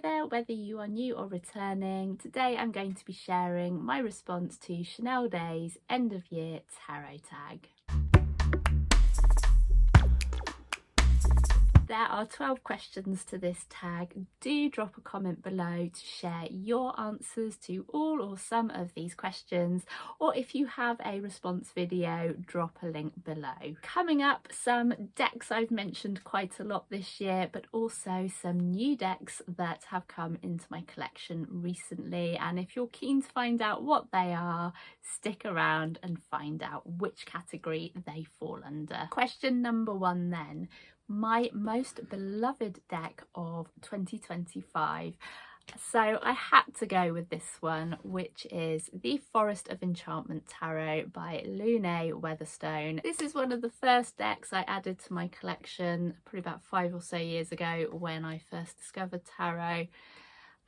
Hello there, whether you are new or returning. Today I'm going to be sharing my response to Chanel Day's end of year tarot tag. There are 12 questions to this tag. Do drop a comment below to share your answers to all or some of these questions, or if you have a response video, drop a link below. Coming up, some decks I've mentioned quite a lot this year, but also some new decks that have come into my collection recently, and if you're keen to find out what they are, stick around and find out which category they fall under. Question number 1 then. My most beloved deck of 2025. So I had to go with this one, which is the Forest of Enchantment Tarot by Lune Weatherstone. This is one of the first decks I added to my collection probably about 5 or so years ago when I first discovered tarot,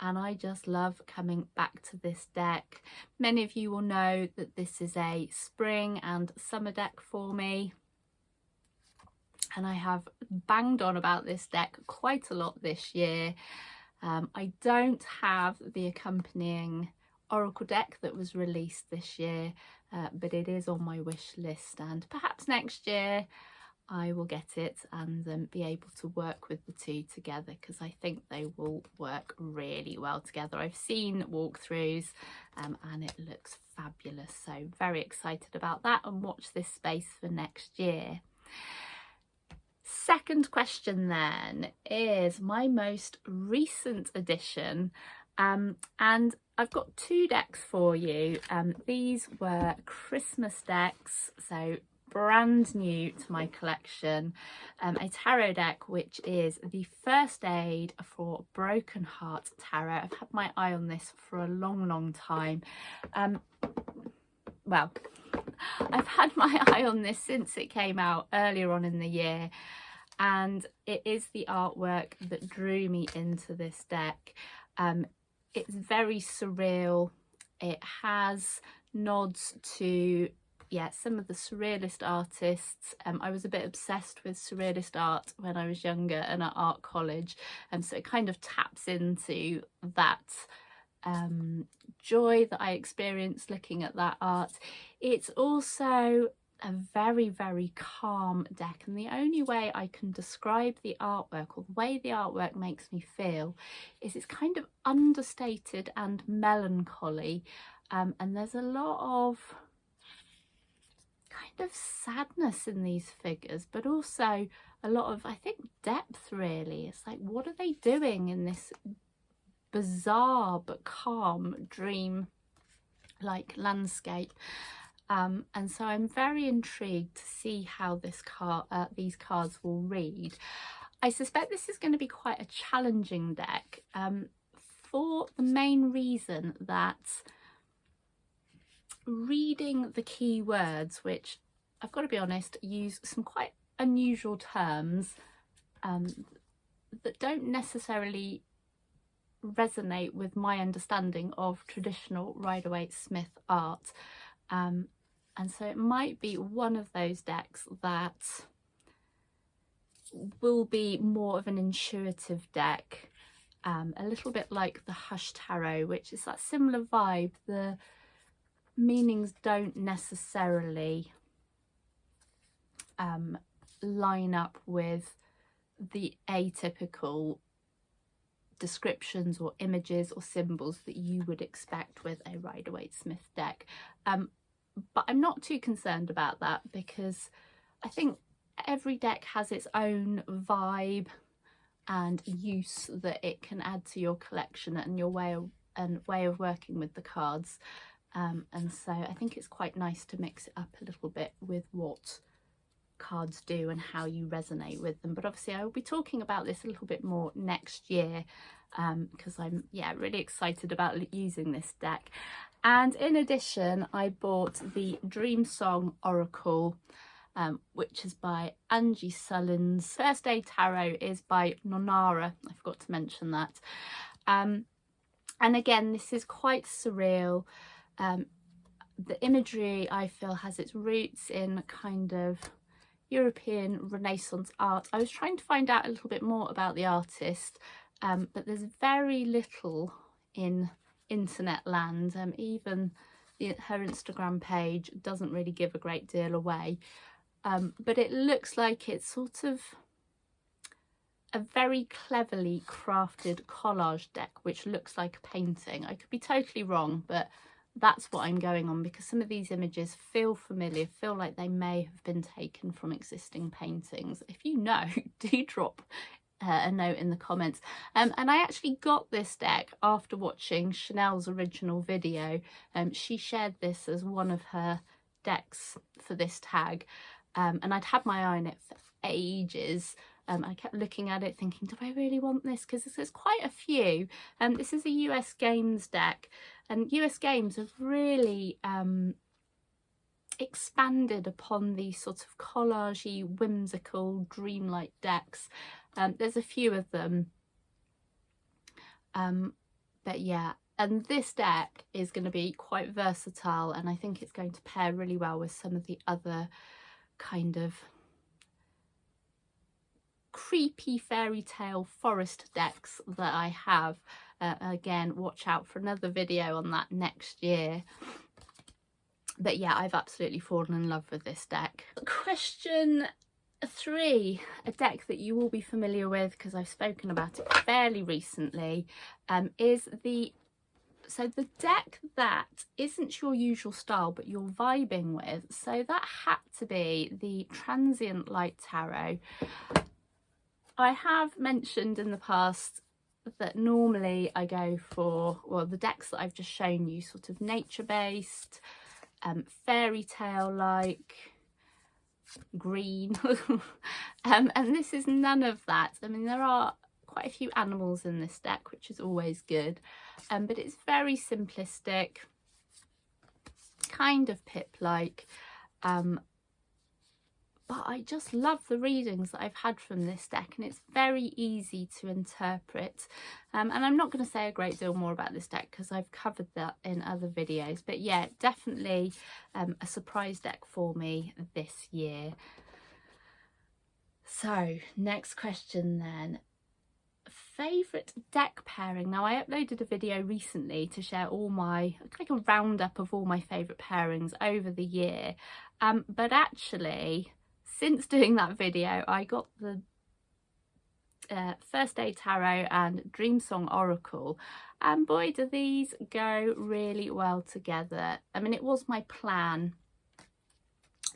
and I just love coming back to this deck. Many of you will know that this is a spring and summer deck for me, and I have banged on about this deck quite a lot this year. I don't have the accompanying Oracle deck that was released this year, but it is on my wish list, and perhaps next year I will get it and be able to work with the two together, because I think they will work really well together. I've seen walkthroughs and it looks fabulous, so very excited about that, and watch this space for next year. Second question then is my most recent addition, and I've got 2 decks for you. These were Christmas decks, so brand new to my collection. A tarot deck which is the First Aid for Broken Heart Tarot. I've had my eye on this for a long time. Well, I've had my eye on this since it came out earlier on in the year, and it is the artwork that drew me into this deck. It's very surreal. It has nods to some of the surrealist artists. I was a bit obsessed with surrealist art when I was younger and at art college, and so it kind of taps into that joy that I experienced looking at that art. It's also a very calm deck, and the only way I can describe the artwork, or the way the artwork makes me feel, is it's kind of understated and melancholy, and there's a lot of kind of sadness in these figures, but also a lot of, I think, depth really. It's like, what are they doing in this bizarre but calm dream like landscape? And so I'm very intrigued to see how this these cards will read. I suspect this is going to be quite a challenging deck, for the main reason that reading the key words, which I've got to be honest, use some quite unusual terms that don't necessarily resonate with my understanding of traditional Rider-Waite-Smith art. And so it might be one of those decks that will be more of an intuitive deck, a little bit like the Hush Tarot, which is that similar vibe. The meanings don't necessarily line up with the atypical descriptions or images or symbols that you would expect with a Rider-Waite-Smith deck. But I'm not too concerned about that, because I think every deck has its own vibe and use that it can add to your collection and your way of working with the cards. And so I think it's quite nice to mix it up a little bit with what cards do and how you resonate with them. But obviously I will be talking about this a little bit more next year, because I'm really excited about using this deck. And in addition, I bought the Dream Song Oracle, which is by Angie Sullins. First Aid Tarot is by Nonara, I forgot to mention that. And again, this is quite surreal. The imagery, I feel, has its roots in kind of European Renaissance art. I was trying to find out a little bit more about the artist, but there's very little in internet land. Even her Instagram page doesn't really give a great deal away, but it looks like it's sort of a very cleverly crafted collage deck, which looks like a painting. I could be totally wrong, but that's what I'm going on, because some of these images feel familiar, feel like they may have been taken from existing paintings. If you know, do drop a note in the comments. And I actually got this deck after watching Chanel's original video. She shared this as one of her decks for this tag, and I'd had my eye on it for ages. I kept looking at it thinking, do I really want this? Because there's quite a few. This is a US Games deck, and US Games have really expanded upon these sort of collagey, whimsical, dreamlike decks. There's a few of them, but yeah, and this deck is going to be quite versatile, and I think it's going to pair really well with some of the other kind of creepy fairy tale forest decks that I have. Again, watch out for another video on that next year. But yeah, I've absolutely fallen in love with this deck. Question 3, a deck that you will be familiar with because I've spoken about it fairly recently, is the deck that isn't your usual style but you're vibing with. So that had to be the Transient Light Tarot. I have mentioned in the past that normally I go for, well, the decks that I've just shown you, sort of nature-based, fairy tale-like, green, and this is none of that. I mean, there are quite a few animals in this deck, which is always good, but it's very simplistic, kind of Pip-like, but I just love the readings that I've had from this deck, and it's very easy to interpret. And I'm not going to say a great deal more about this deck because I've covered that in other videos. But yeah, definitely a surprise deck for me this year. So next question then. Favourite deck pairing. Now, I uploaded a video recently to share all my, like a roundup of all my favourite pairings over the year. But actually, since doing that video, I got the First Aid Tarot and Dream Song Oracle, and boy, do these go really well together. I mean, it was my plan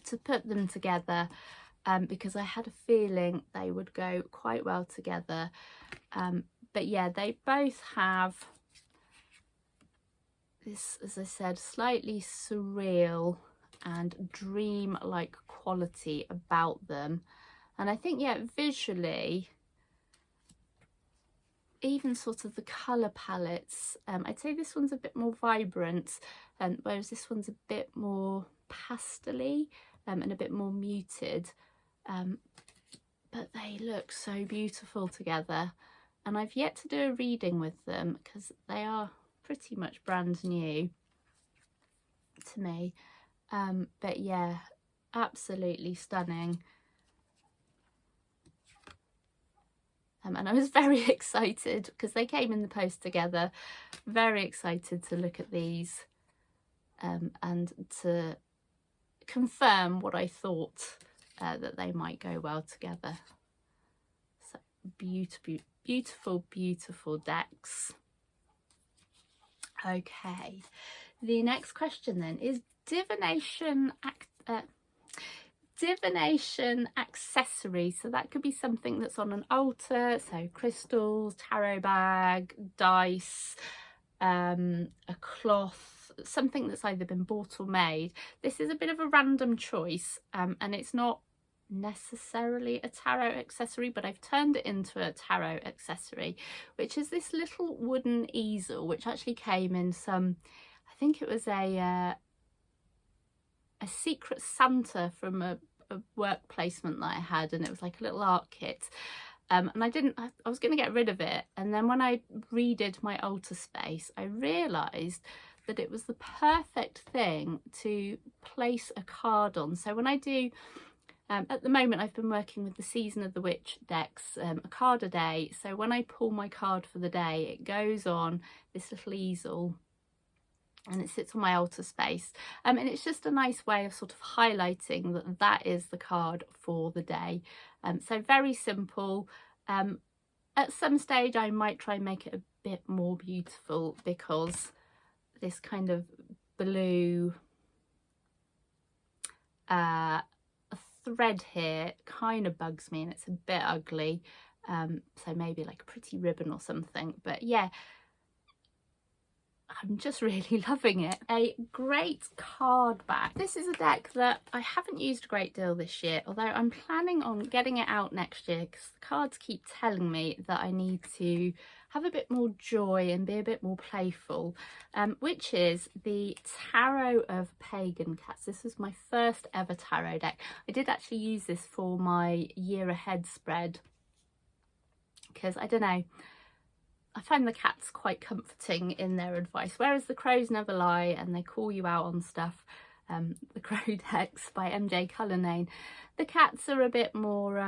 to put them together because I had a feeling they would go quite well together. But yeah, they both have this, as I said, slightly surreal and dream-like quality about them. And I think, yeah, visually, even sort of the colour palettes, I'd say this one's a bit more vibrant, whereas this one's a bit more pastel-y and a bit more muted. But they look so beautiful together. And I've yet to do a reading with them because they are pretty much brand new to me. But yeah, absolutely stunning. And I was very excited because they came in the post together. Very excited to look at these and to confirm what I thought that they might go well together. So beautiful, beautiful, beautiful decks. Okay, the next question then is Divination accessory. So that could be something that's on an altar, so crystals, tarot bag, dice, a cloth, something that's either been bought or made. This is a bit of a random choice, and it's not necessarily a tarot accessory, but I've turned it into a tarot accessory, which is this little wooden easel, which actually came in some, I think it was a Secret Santa from a work placement that I had, and it was like a little art kit, and I was going to get rid of it, and then when I redid my altar space, I realised that it was the perfect thing to place a card on. So when I do At the moment I've been working with the Season of the Witch decks, a card a day. So when I pull my card for the day, it goes on this little easel and it sits on my altar space. And it's just a nice way of sort of highlighting that that is the card for the day. So very simple. At some stage I might try and make it a bit more beautiful, because this kind of blue thread here kind of bugs me and it's a bit ugly. So maybe like a pretty ribbon or something. But yeah, I'm just really loving it. A great card back. This is a deck that I haven't used a great deal this year, although I'm planning on getting it out next year, because the cards keep telling me that I need to have a bit more joy and be a bit more playful, which is the Tarot of Pagan Cats. This was my first ever tarot deck. I did actually use this for my year ahead spread, because I don't know, I find the cats quite comforting in their advice, whereas the crows never lie and they call you out on stuff. The Crow decks by MJ Cullinane, the cats are a bit more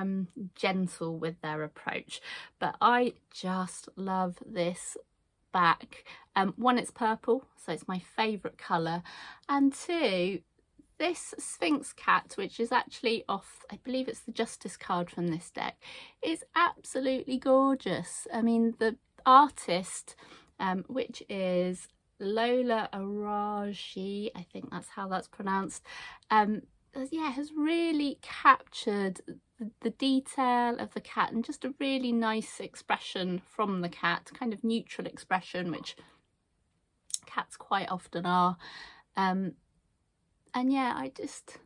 gentle with their approach, but I just love this back. One, it's purple, so it's my favourite colour, and two, this Sphinx cat, which is actually off, I believe it's the Justice card from this deck, is absolutely gorgeous. I mean, the artist, which is Lola Araji, I think that's how that's pronounced, yeah, has really captured the detail of the cat and just a really nice expression from the cat, kind of neutral expression, which cats quite often are. And yeah, I just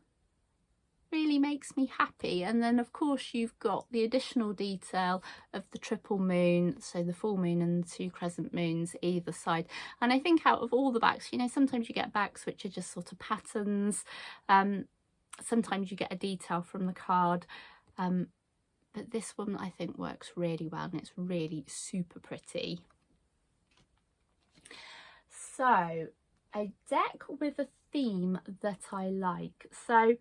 really makes me happy. And then of course you've got the additional detail of the triple moon, so the full moon and the two crescent moons either side. And I think out of all the backs, you know, sometimes you get backs which are just sort of patterns, sometimes you get a detail from the card, but this one I think works really well and it's really super pretty. So a deck with a theme that I like. So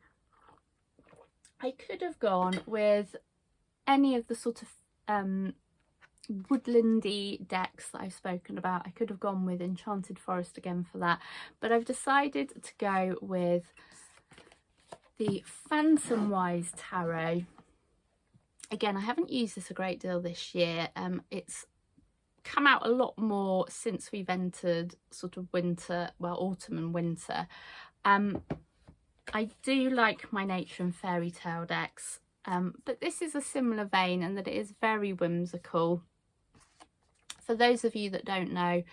I could have gone with any of the sort of woodlandy decks that I've spoken about. I could have gone with Enchanted Forest again for that, but I've decided to go with the Phantom Wise Tarot. Again, I haven't used this a great deal this year. It's come out a lot more since we've entered sort of winter, well, autumn and winter. I do like my nature and fairy tale decks, but this is a similar vein in that it is very whimsical. For those of you that don't know,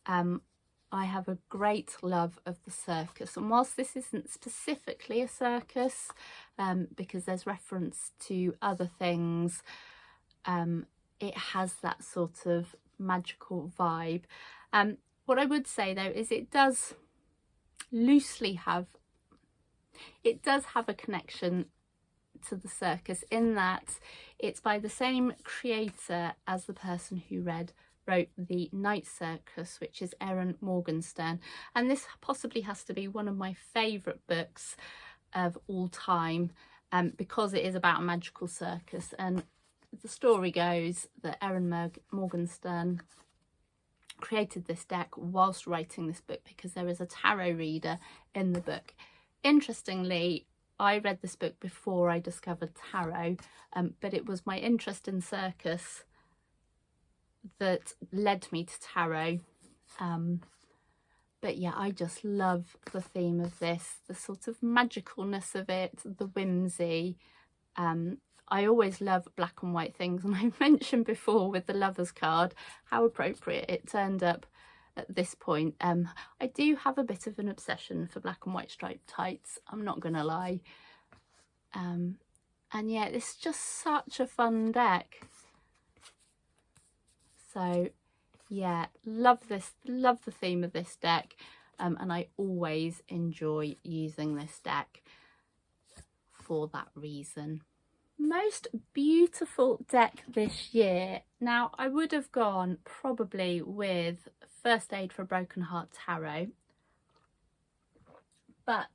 I have a great love of the circus, and whilst this isn't specifically a circus, because there's reference to other things, it has that sort of magical vibe. What I would say though is it does loosely have, it does have a connection to the circus in that it's by the same creator as the person who wrote The Night Circus, which is Erin Morgenstern, and this possibly has to be one of my favourite books of all time, because it is about a magical circus. And the story goes that Erin Morgenstern created this deck whilst writing this book because there is a tarot reader in the book. Interestingly, I read this book before I discovered tarot, but it was my interest in circus that led me to tarot. But yeah, I just love the theme of this, the sort of magicalness of it, the whimsy. I always love black and white things, and I mentioned before with the Lovers card how appropriate it turned up at this point. I do have a bit of an obsession for black and white striped tights, I'm not gonna lie. And yeah, it's just such a fun deck. So yeah, love this, love the theme of this deck, and I always enjoy using this deck for that reason. Most beautiful deck this year. Now, I would have gone probably with First Aid for a Broken Heart Tarot, but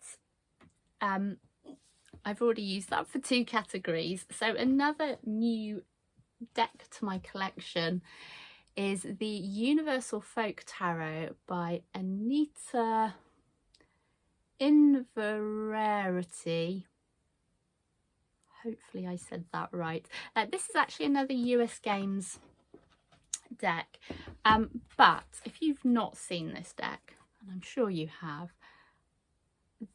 I've already used that for 2 categories. So another new deck to my collection is the Universal Folk Tarot by Anita Inverarity. Hopefully I said that right. This is actually another US Games deck, but if you've not seen this deck, and I'm sure you have,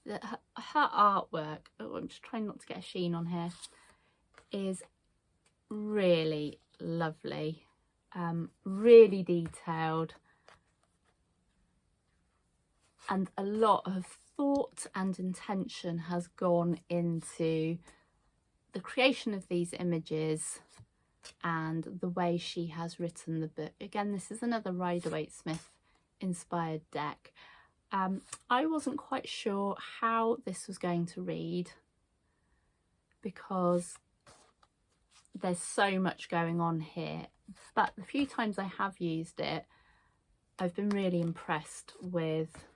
her artwork, oh, I'm just trying not to get a sheen on here, is really lovely, really detailed, and a lot of thought and intention has gone into the creation of these images and the way she has written the book. Again, this is another Rider-Waite-Smith inspired deck. I wasn't quite sure how this was going to read because there's so much going on here, but the few times I have used it, I've been really impressed with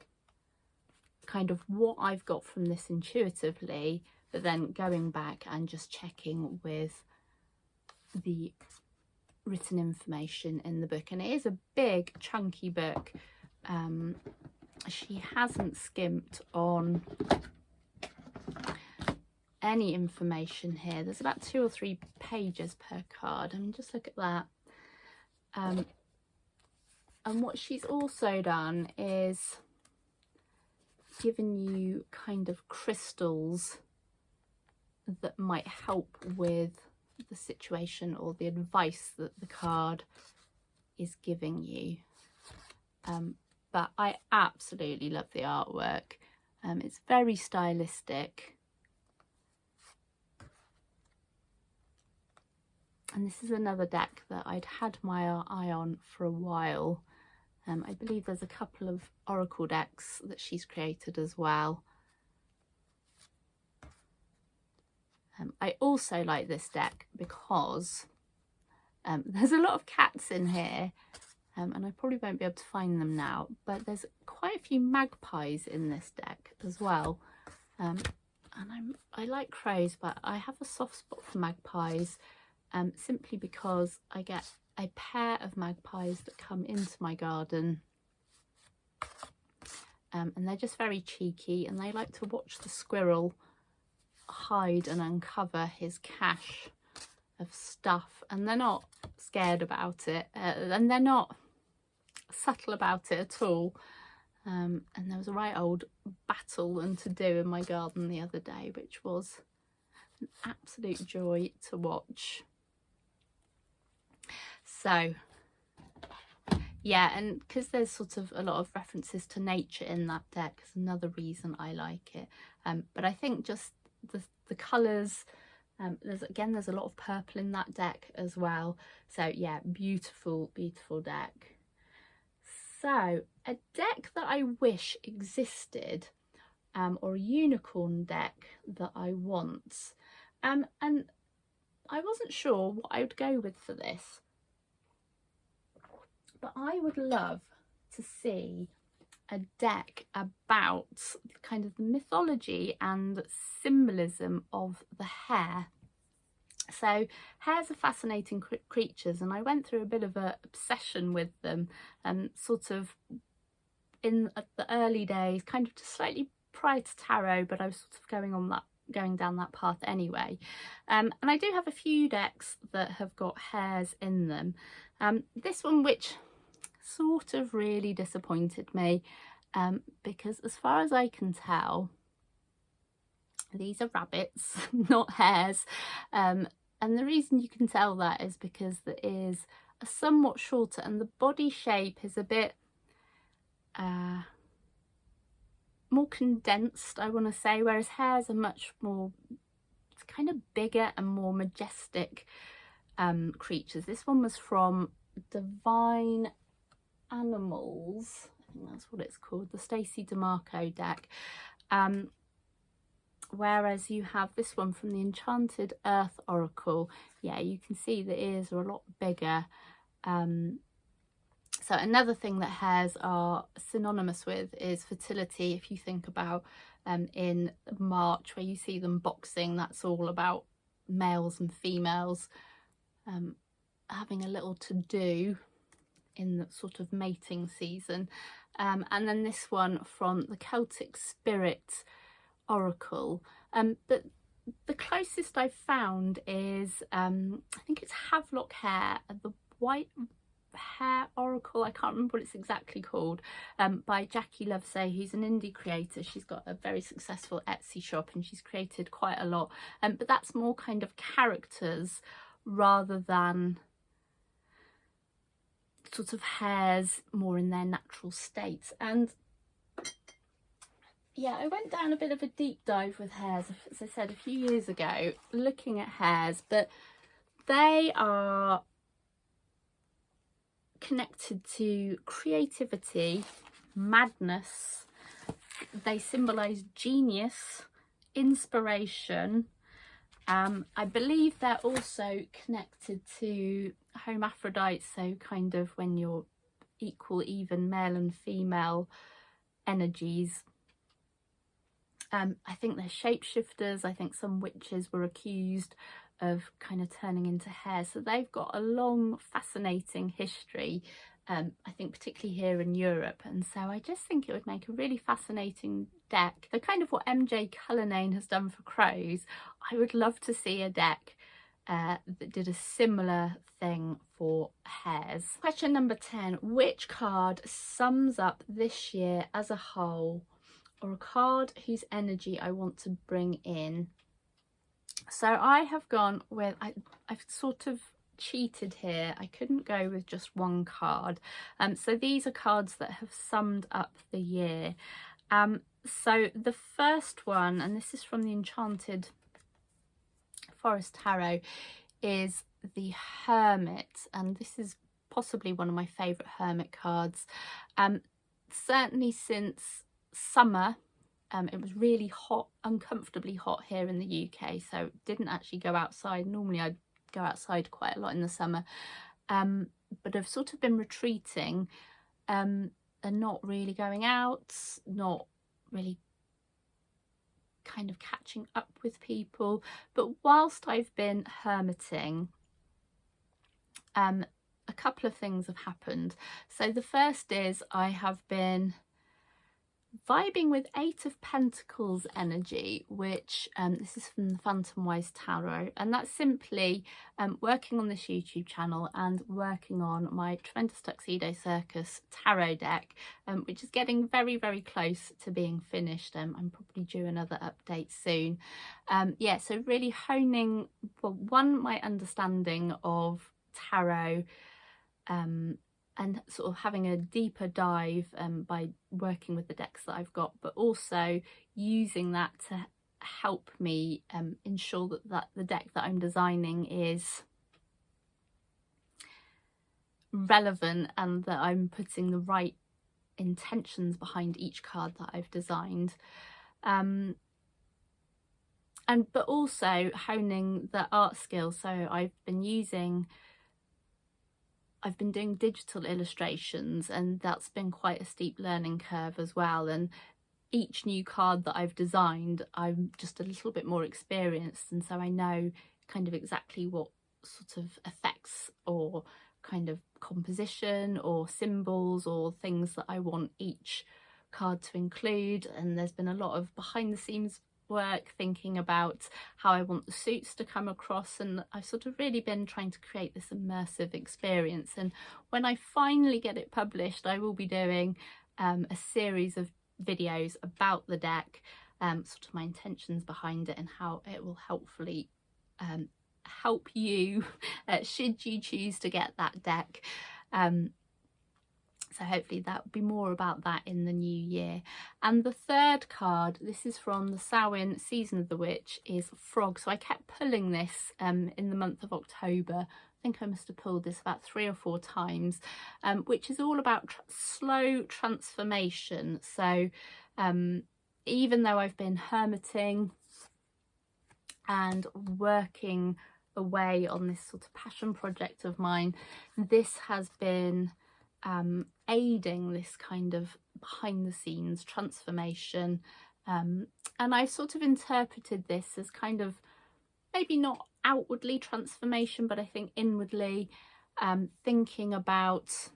kind of what I've got from this intuitively, but then going back and just checking with the written information in the book. And it is a big chunky book. She hasn't skimped on any information here. There's about 2 or 3 pages per card. I mean, just look at that. And what she's also done is given you kind of crystals that might help with the situation or the advice that the card is giving you. But I absolutely love the artwork. It's very stylistic. And this is another deck that I'd had my eye on for a while. I believe there's a couple of oracle decks that she's created as well. I also like this deck because there's a lot of cats in here, and I probably won't be able to find them now, but there's quite a few magpies in this deck as well. And I like crows, but I have a soft spot for magpies, simply because I get a pair of magpies that come into my garden, and they're just very cheeky, and they like to watch the squirrel hide and uncover his cache of stuff, and they're not scared about it, and they're not subtle about it at all. And there was a right old battle and to do in my garden the other day, which was an absolute joy to watch. So yeah, and because there's sort of a lot of references to nature in that deck is another reason I like it. But I think just the colours, there's a lot of purple in that deck as well. So yeah, beautiful deck. So a deck that I wish existed, or a unicorn deck that I want, and I wasn't sure what I would go with for this, but I would love to see a deck about kind of the mythology and symbolism of the hare. So hares are fascinating creatures, and I went through a bit of an obsession with them, sort of in the early days, kind of just slightly prior to tarot, but I was sort of going down that path anyway. And I do have a few decks that have got hares in them. This one, which sort of really disappointed me, because as far as I can tell, these are rabbits, not hares. And the reason you can tell that is because the ears are somewhat shorter and the body shape is a bit more condensed, I want to say, whereas hares are much more, it's kind of bigger and more majestic creatures. This one was from Divine Animals, I think that's what it's called, the Stacey DeMarco deck. Whereas you have this one from the Enchanted Earth Oracle. Yeah, you can see the ears are a lot bigger. So another thing that hares are synonymous with is fertility. If you think about in March, where you see them boxing. That's all about males and females having a little to do in the sort of mating season. And then this one from the Celtic Spirit Oracle. But the closest I've found is, I think it's Havelock Hair, the White Hair Oracle. I can't remember what it's exactly called, by Jackie Lovesay, who's an indie creator. She's got a very successful Etsy shop and she's created quite a lot. But that's more kind of characters rather than sort of hairs more in their natural states. And yeah, I went down a bit of a deep dive with hairs, as I said, a few years ago, looking at hairs, but they are connected to creativity, madness. They symbolize genius, inspiration. I believe they're also connected to hermaphrodites, so kind of when you're equal, even male and female energies. I think they're shapeshifters. I think some witches were accused of kind of turning into hair, so they've got a long, fascinating history, I think particularly here in Europe, and so I just think it would make a really fascinating deck. The kind of what MJ Cullinane has done for crows, I would love to see a deck that did a similar thing for hares. Question number 10, which card sums up this year as a whole, or a card whose energy I want to bring in? So I have gone with, I've sort of cheated here. I couldn't go with just one card. So these are cards that have summed up the year. So the first one, and this is from the Enchanted Forest Tarot, is the Hermit, and this is possibly one of my favourite Hermit cards. Certainly since summer, it was really hot, uncomfortably hot here in the UK, so didn't actually go outside. Normally I'd go outside quite a lot in the summer, but I've sort of been retreating and not really going out, not really kind of catching up with people. But whilst I've been hermiting, a couple of things have happened. So the first is I have been vibing with Eight of Pentacles energy, which this is from the Phantom Wise Tarot, and that's simply working on this YouTube channel and working on my Tremendous Tuxedo Circus tarot deck, which is getting very, very close to being finished. I'm probably due another update soon. Yeah, so really honing, well, one, my understanding of tarot, and sort of having a deeper dive by working with the decks that I've got, but also using that to help me ensure that the deck that I'm designing is relevant and that I'm putting the right intentions behind each card that I've designed. But also honing the art skills. So I've been doing digital illustrations, and that's been quite a steep learning curve as well. And each new card that I've designed, I'm just a little bit more experienced, and so I know kind of exactly what sort of effects or kind of composition or symbols or things that I want each card to include. And there's been a lot of behind the scenes work thinking about how I want the suits to come across, and I've sort of really been trying to create this immersive experience. And when I finally get it published, I will be doing a series of videos about the deck, sort of my intentions behind it and how it will helpfully help you should you choose to get that deck. So hopefully that will be more about that in the new year. And the third card, this is from the Samhain Season of the Witch, is Frog. So I kept pulling this in the month of October. I think I must have pulled this about 3 or 4 times, which is all about slow transformation. So even though I've been hermiting and working away on this sort of passion project of mine, this has been aiding this kind of behind the scenes transformation, And I sort of interpreted this as kind of maybe not outwardly transformation, but I think inwardly thinking about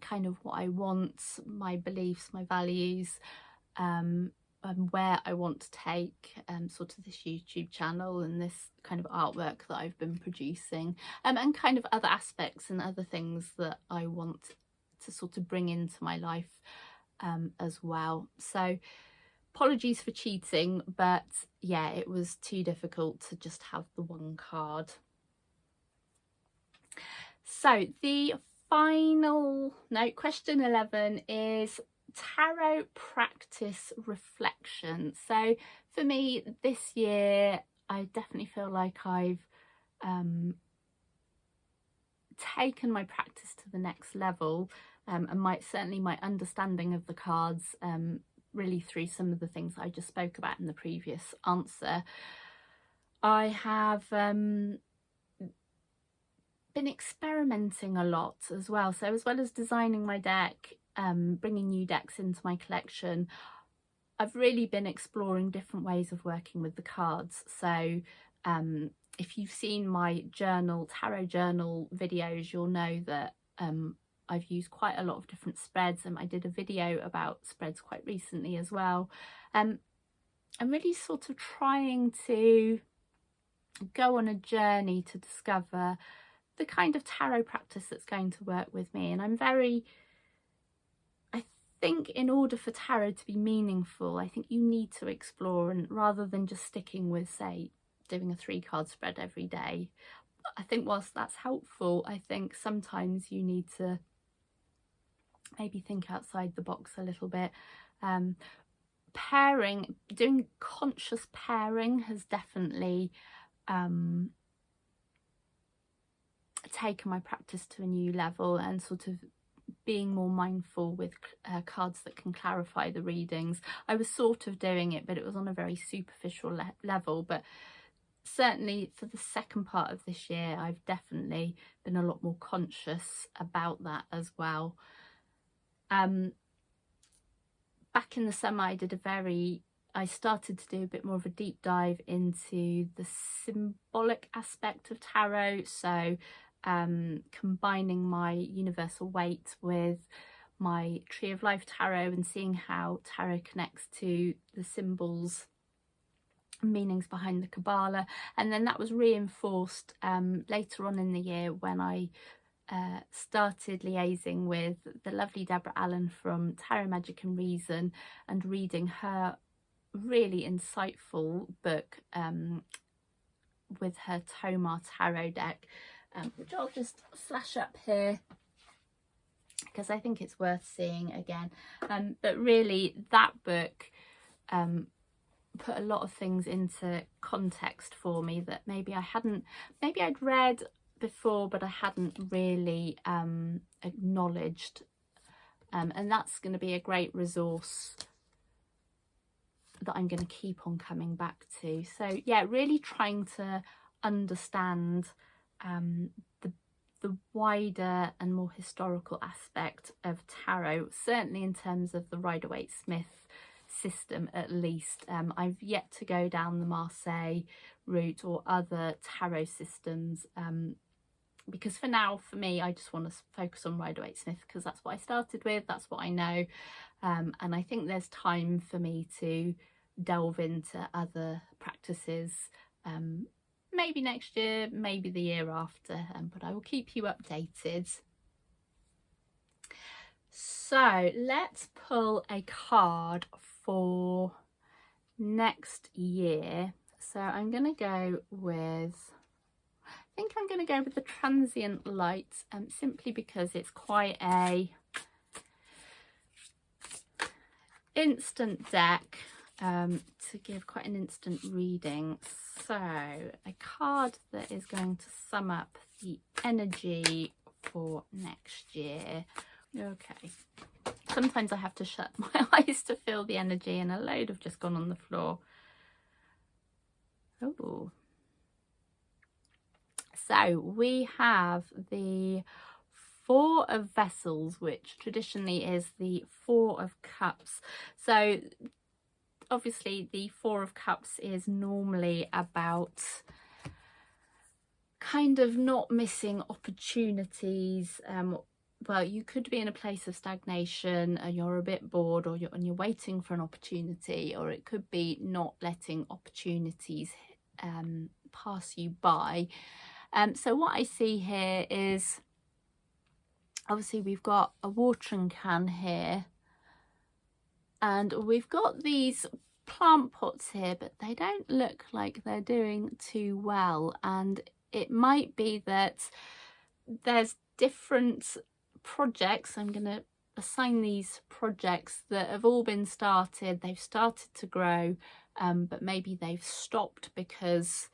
kind of what I want, my beliefs, my values, and where I want to take sort of this YouTube channel and this kind of artwork that I've been producing, and kind of other aspects and other things that I want to sort of bring into my life as well. So apologies for cheating, but yeah, it was too difficult to just have the one card. So the final note, question 11, is tarot practice reflection. So for me this year, I definitely feel like I've taken my practice to the next level, and certainly my understanding of the cards, really through some of the things I just spoke about in the previous answer. I have been experimenting a lot as well. So as well as designing my deck, bringing new decks into my collection, I've really been exploring different ways of working with the cards. So if you've seen my tarot journal videos, you'll know that I've used quite a lot of different spreads, and I did a video about spreads quite recently as well. I'm really sort of trying to go on a journey to discover the kind of tarot practice that's going to work with me. And I think in order for tarot to be meaningful, I think you need to explore, and rather than just sticking with, say, doing a 3-card spread every day, I think whilst that's helpful, I think sometimes you need to maybe think outside the box a little bit. Doing conscious pairing has definitely taken my practice to a new level, and sort of being more mindful with cards that can clarify the readings. I was sort of doing it, but it was on a very superficial level. But certainly for the second part of this year, I've definitely been a lot more conscious about that as well. Back in the summer, I started to do a bit more of a deep dive into the symbolic aspect of tarot. So combining my universal weight with my Tree of Life tarot, and seeing how tarot connects to the symbols, meanings behind the Kabbalah. And then that was reinforced later on in the year when I started liaising with the lovely Deborah Allen from Tarot Magic and Reason, and reading her really insightful book with her Tomar tarot deck, which I'll just flash up here because I think it's worth seeing again. But really that book put a lot of things into context for me that maybe I'd read before, but I hadn't really acknowledged, and that's going to be a great resource that I'm going to keep on coming back to. So yeah, really trying to understand the wider and more historical aspect of tarot, certainly in terms of the Rider-Waite-Smith system at least. I've yet to go down the Marseille route or other tarot systems, because for now, for me, I just want to focus on Rider-Waite-Smith because that's what I started with, that's what I know, and I think there's time for me to delve into other practices, maybe next year, maybe the year after, but I will keep you updated. So let's pull a card for next year. So I'm going to go with, I think I'm going to go with the Transient Light, simply because it's quite a instant deck, to give quite an instant reading. So a card that is going to sum up the energy for next year. Okay, sometimes I have to shut my eyes to feel the energy, and a load have just gone on the floor. Oh, so we have the Four of Vessels, which traditionally is the Four of Cups. So obviously the Four of Cups is normally about kind of not missing opportunities. Well, you could be in a place of stagnation and you're a bit bored, or you're waiting for an opportunity, or it could be not letting opportunities pass you by. So what I see here is, obviously we've got a watering can here, and we've got these plant pots here, but they don't look like they're doing too well. And it might be that there's different projects. I'm going to assign these projects that have all been started. They've started to grow, but maybe they've stopped because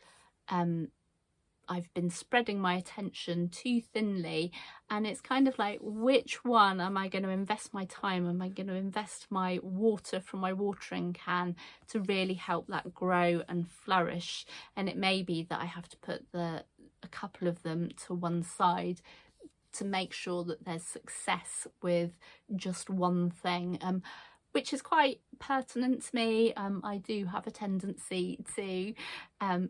I've been spreading my attention too thinly, and it's kind of like, which one am I going to invest my time? Am I going to invest my water from my watering can to really help that grow and flourish? And it may be that I have to put a couple of them to one side to make sure that there's success with just one thing, which is quite pertinent to me. I do have a tendency to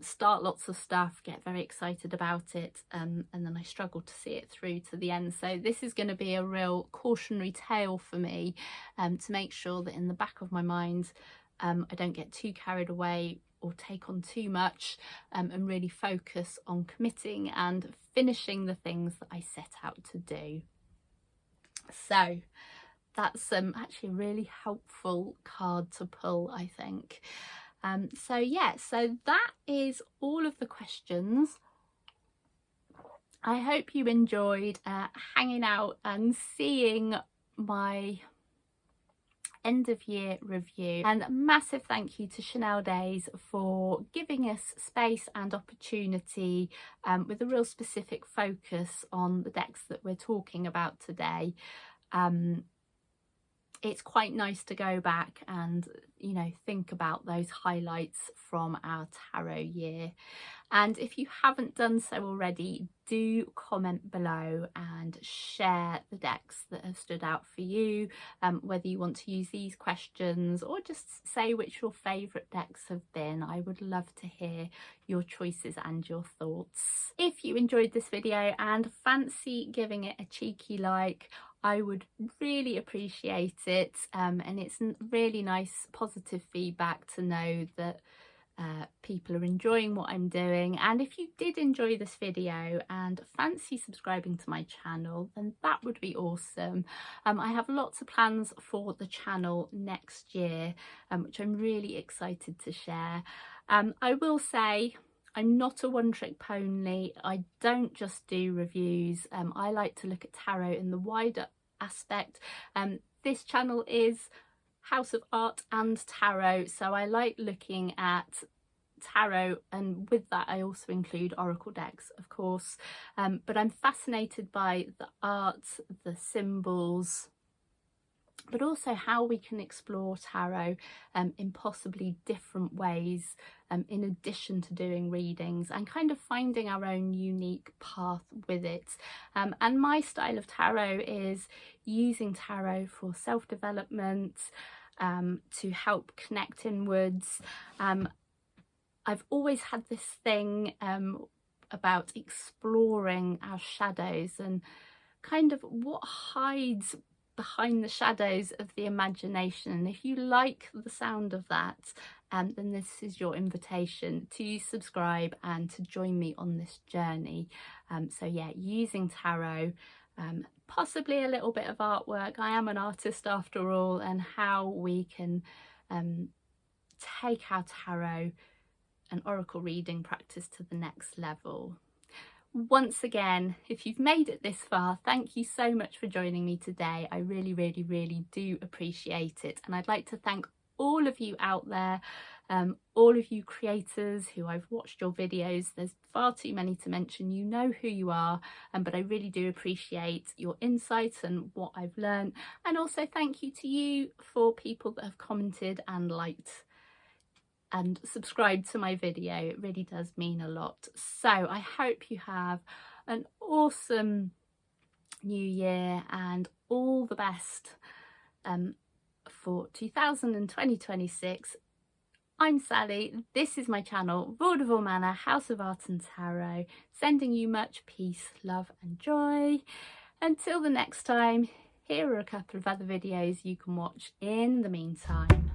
start lots of stuff, get very excited about it, and then I struggle to see it through to the end. So this is going to be a real cautionary tale for me, to make sure that in the back of my mind I don't get too carried away or take on too much, and really focus on committing and finishing the things that I set out to do. So that's actually a really helpful card to pull, I think. So yeah, so that is all of the questions. I hope you enjoyed hanging out and seeing my end of year review, and a massive thank you to Chanel Days for giving us space and opportunity, with a real specific focus on the decks that we're talking about today. It's quite nice to go back and, you know, think about those highlights from our tarot year. And if you haven't done so already, do comment below and share the decks that have stood out for you, whether you want to use these questions or just say which your favourite decks have been. I would love to hear your choices and your thoughts. If you enjoyed this video and fancy giving it a cheeky like, I would really appreciate it, and it's really nice positive feedback to know that people are enjoying what I'm doing. And if you did enjoy this video and fancy subscribing to my channel, then that would be awesome. I have lots of plans for the channel next year, which I'm really excited to share. I will say, I'm not a one-trick pony. I don't just do reviews. I like to look at tarot in the wider aspect. This channel is House of Art and Tarot, so I like looking at tarot, and with that I also include oracle decks, of course, but I'm fascinated by the art, the symbols, but also how we can explore tarot in possibly different ways, in addition to doing readings, and kind of finding our own unique path with it. And my style of tarot is using tarot for self-development, to help connect inwards. I've always had this thing about exploring our shadows and kind of what hides behind the shadows of the imagination. And if you like the sound of that, then this is your invitation to subscribe and to join me on this journey. So yeah, using tarot, possibly a little bit of artwork. I am an artist after all, and how we can take our tarot and oracle reading practice to the next level. Once again, if you've made it this far, thank you so much for joining me today. I really, really, really do appreciate it. And I'd like to thank all of you out there, all of you creators who I've watched your videos. There's far too many to mention. You know who you are, but I really do appreciate your insights and what I've learned. And also thank you to you for people that have commented and liked and subscribe to my video. It really does mean a lot. So I hope you have an awesome new year and all the best for 2026. I'm Sally, this is my channel, Vaudeville Manor, House of Art and Tarot, sending you much peace, love and joy. Until the next time, here are a couple of other videos you can watch in the meantime.